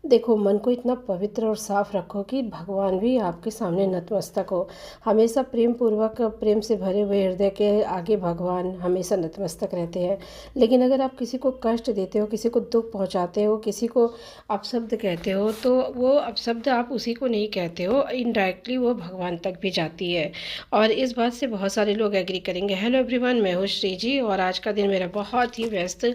देखो, मन को इतना पवित्र और साफ रखो कि भगवान भी आपके सामने नतमस्तक हो। हमेशा प्रेम पूर्वक, प्रेम से भरे हुए हृदय के आगे भगवान हमेशा नतमस्तक रहते हैं। लेकिन अगर आप किसी को कष्ट देते हो, किसी को दुख पहुंचाते हो, किसी को अपशब्द कहते हो, तो वो अपशब्द आप उसी को नहीं कहते हो, इनडायरेक्टली वो भगवान तक भी जाती है। और इस बात से बहुत सारे लोग एग्री करेंगे। हेलो एवरीवन, मैं हूँ श्री जी, और आज का दिन मेरा बहुत ही व्यस्त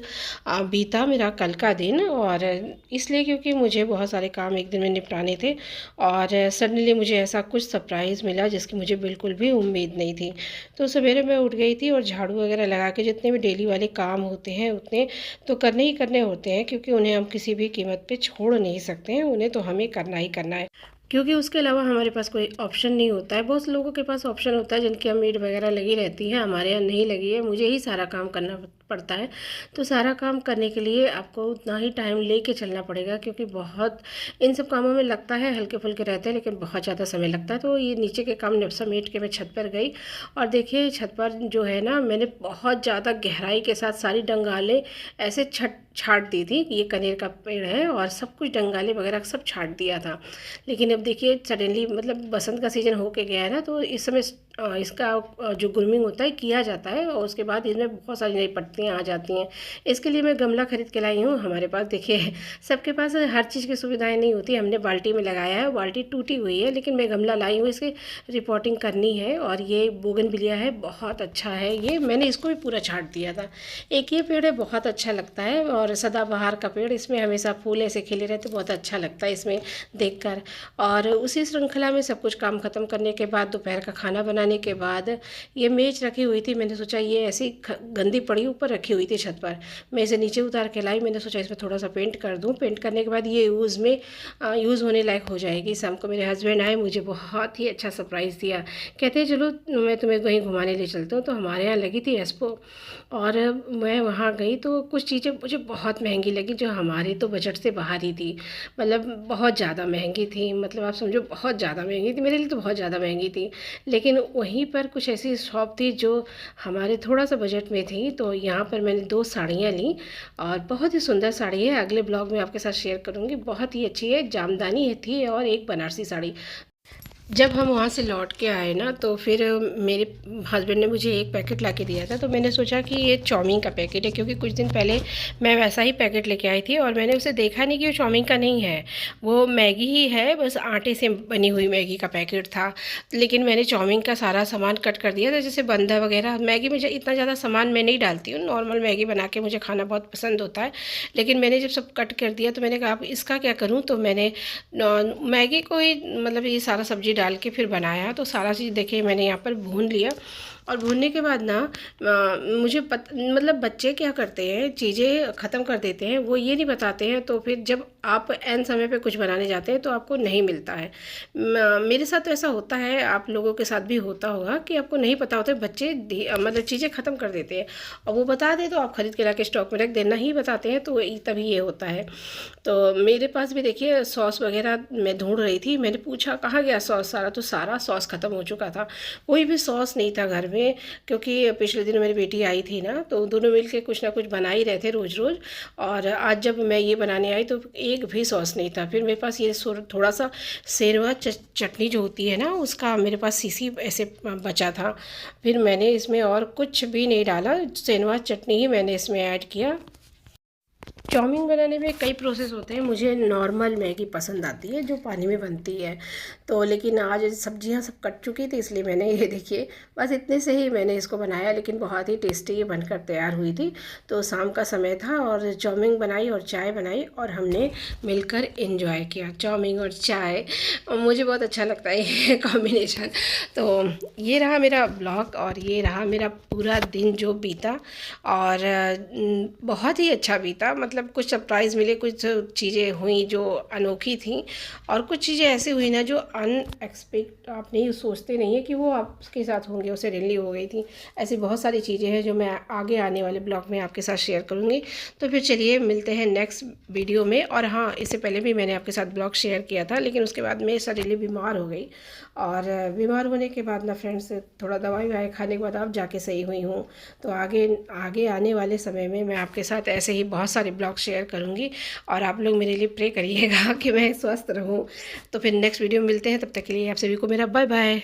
बीता, मेरा कल का दिन। और इसलिए क्योंकि मुझे बहुत सारे काम एक दिन में निपटाने थे, और सडनली मुझे ऐसा कुछ सरप्राइज़ मिला जिसकी मुझे बिल्कुल भी उम्मीद नहीं थी। तो सवेरे मैं उठ गई थी और झाड़ू वगैरह लगा के जितने भी डेली वाले काम होते हैं उतने तो करने ही करने होते हैं, क्योंकि उन्हें हम किसी भी कीमत पे छोड़ नहीं सकते हैं, उन्हें तो हमें करना ही करना है, क्योंकि उसके अलावा हमारे पास कोई ऑप्शन नहीं होता है। बहुत लोगों के पास ऑप्शन होता है जिनकी मेड वगैरह लगी रहती है, हमारे यहाँ नहीं लगी है, मुझे ही सारा काम करना पड़ता है। तो सारा काम करने के लिए आपको उतना ही टाइम लेके चलना पड़ेगा, क्योंकि बहुत इन सब कामों में लगता है, हल्के फुल्के रहते हैं लेकिन बहुत ज़्यादा समय लगता है। तो ये नीचे के काम समेट के मैं छत पर गई, और देखिए छत पर जो है ना, मैंने बहुत ज़्यादा गहराई के साथ सारी डंगालें ऐसे छाट दी थी। ये कनेर का पेड़ है और सब कुछ डंगाले वगैरह सब छाट दिया था। लेकिन अब देखिए सडनली, मतलब बसंत का सीज़न होके गया है ना, तो इस समय इसका जो ग्रूमिंग होता है किया जाता है, और उसके बाद इसमें बहुत सारी नई पत्तियाँ आ जाती हैं। इसके लिए मैं गमला खरीद के लाई हूँ। हमारे पास देखिए सबके पास हर चीज़ की सुविधाएं नहीं होती। हमने बाल्टी में लगाया है, बाल्टी टूटी हुई है, लेकिन मैं गमला लाई हूँ, इसकी रिपोर्टिंग करनी है। और ये बोगनविलिया है, बहुत अच्छा है ये, मैंने इसको भी पूरा छाट दिया था। एक ये पेड़ है, बहुत अच्छा लगता है, और सदाबहार का पेड़, इसमें हमेशा फूल ऐसे खिले रहते, बहुत अच्छा लगता है इसमें देखकर। और उसी श्रृंखला में सब कुछ काम ख़त्म करने के बाद, दोपहर का खाना बनाने के बाद, ये मेज रखी हुई थी, मैंने सोचा ये ऐसी गंदी पड़ी ऊपर रखी हुई थी छत पर, मैं इसे नीचे उतार के लाई। मैंने सोचा इसमें थोड़ा सा पेंट कर दूं, पेंट करने के बाद ये यूज़ होने लायक हो जाएगी। शाम को मेरे हस्बैंड आए, मुझे बहुत ही अच्छा सरप्राइज़ दिया। कहते हैं चलो मैं तुम्हें कहीं घुमाने ले चलता हूँ। तो हमारे यहाँ लगी थी एक्सपो, और मैं वहाँ गई तो कुछ चीज़ें मुझे बहुत महंगी लगी, जो हमारे तो बजट से बाहर ही थी, मतलब बहुत ज़्यादा महंगी थी। मतलब आप समझो बहुत ज़्यादा महंगी थी, मेरे लिए तो बहुत ज़्यादा महंगी थी। लेकिन वहीं पर कुछ ऐसी शॉप थी जो हमारे थोड़ा सा बजट में थी। तो यहाँ पर मैंने 2 साड़ियाँ ली, और बहुत ही सुंदर साड़ी है, अगले ब्लॉग में आपके साथ शेयर करूँगी। बहुत ही अच्छी है, जामदानी थी, और एक बनारसी साड़ी। जब हम वहाँ से लौट के आए ना, तो फिर मेरे हस्बैंड ने मुझे एक पैकेट ला के दिया था। तो मैंने सोचा कि ये चाउमीन का पैकेट है, क्योंकि कुछ दिन पहले मैं वैसा ही पैकेट लेके आई थी, और मैंने उसे देखा नहीं कि वो चाउमीन का नहीं है, वो मैगी ही है, बस आटे से बनी हुई मैगी का पैकेट था। लेकिन मैंने चाउमीन का सारा सामान कट कर दिया था, जैसे बंदा वगैरह। मैगी में इतना ज़्यादा सामान मैं नहीं डालती हूँ, नॉर्मल मैगी बना के मुझे खाना बहुत पसंद होता है। लेकिन मैंने जब सब कट कर दिया, तो मैंने कहा अब इसका क्या करूँ। तो मैंने मैगी को ही, मतलब ये सारा सब्जी डाल के फिर बनाया। तो सारा चीज़ देखिए मैंने यहाँ पर भून लिया, और भूनने के बाद ना मुझे मतलब बच्चे क्या करते हैं, चीज़ें ख़त्म कर देते हैं, वो ये नहीं बताते हैं। तो फिर जब आप एन समय पे कुछ बनाने जाते हैं तो आपको नहीं मिलता है। मेरे साथ तो ऐसा होता है, आप लोगों के साथ भी होता होगा कि आपको नहीं पता होता है, बच्चे मतलब चीज़ें ख़त्म कर देते हैं, और वो बता दे तो आप खरीद के ला के स्टॉक में रख देना ही बताते हैं, तो तभी ये होता है। तो मेरे पास भी देखिए सॉस वगैरह मैं ढूंढ रही थी, मैंने पूछा कहाँ गया सॉस सारा, तो सारा सॉस ख़त्म हो चुका था, कोई भी सॉस नहीं था घर में। क्योंकि पिछले दिन मेरी बेटी आई थी ना, तो दोनों मिल के कुछ ना कुछ बना ही रहे थे रोज़ रोज़। और आज जब मैं ये बनाने आई तो एक भी सॉस नहीं था। फिर मेरे पास ये थोड़ा सा शेरवा चटनी जो होती है ना, उसका मेरे पास सीसी ऐसे बचा था। फिर मैंने इसमें और कुछ भी नहीं डाला, शेरवा चटनी ही मैंने इसमें ऐड किया। चाउमीन बनाने में कई प्रोसेस होते हैं, मुझे नॉर्मल मैगी पसंद आती है जो पानी में बनती है। तो लेकिन आज सब्जियां सब कट चुकी थी, इसलिए मैंने ये देखिए बस इतने से ही मैंने इसको बनाया, लेकिन बहुत ही टेस्टी ये बनकर तैयार हुई थी। तो शाम का समय था, और चाउमीन बनाई और चाय बनाई, और हमने मिलकर एंजॉय किया चाउमीन और चाय। और मुझे बहुत अच्छा लगता है ये कॉम्बिनेशन। तो ये रहा मेरा ब्लॉग, और ये रहा मेरा पूरा दिन जो बीता, और बहुत ही अच्छा बीता। मतलब कुछ सरप्राइज़ मिले, कुछ चीज़ें हुई जो अनोखी थी, और कुछ चीज़ें ऐसी हुई ना जो अनएक्सपेक्ट, आप नहीं सोचते नहीं है कि वो आपके साथ होंगे, वो सडनली हो गई थी। ऐसी बहुत सारी चीज़ें हैं जो मैं आगे आने वाले ब्लॉग में आपके साथ शेयर करूँगी। तो फिर चलिए मिलते हैं नेक्स्ट वीडियो में। और हाँ, इससे पहले भी मैंने आपके साथ ब्लॉग शेयर किया था, लेकिन उसके बाद मैं सडनली बीमार हो गई, और बीमार होने के बाद ना फ्रेंड्स, थोड़ा दवाई ववाई खाने के बाद अब जाके सही हुई हूँ। तो आगे आने वाले समय में मैं आपके साथ ऐसे ही बहुत सारे ब्लॉग शेयर करूँगी। और आप लोग मेरे लिए प्रे करिएगा कि मैं स्वस्थ रहूँ। तो फिर नेक्स्ट वीडियो में मिलते हैं, तब तक के लिए आप सभी को मेरा बाय बाय।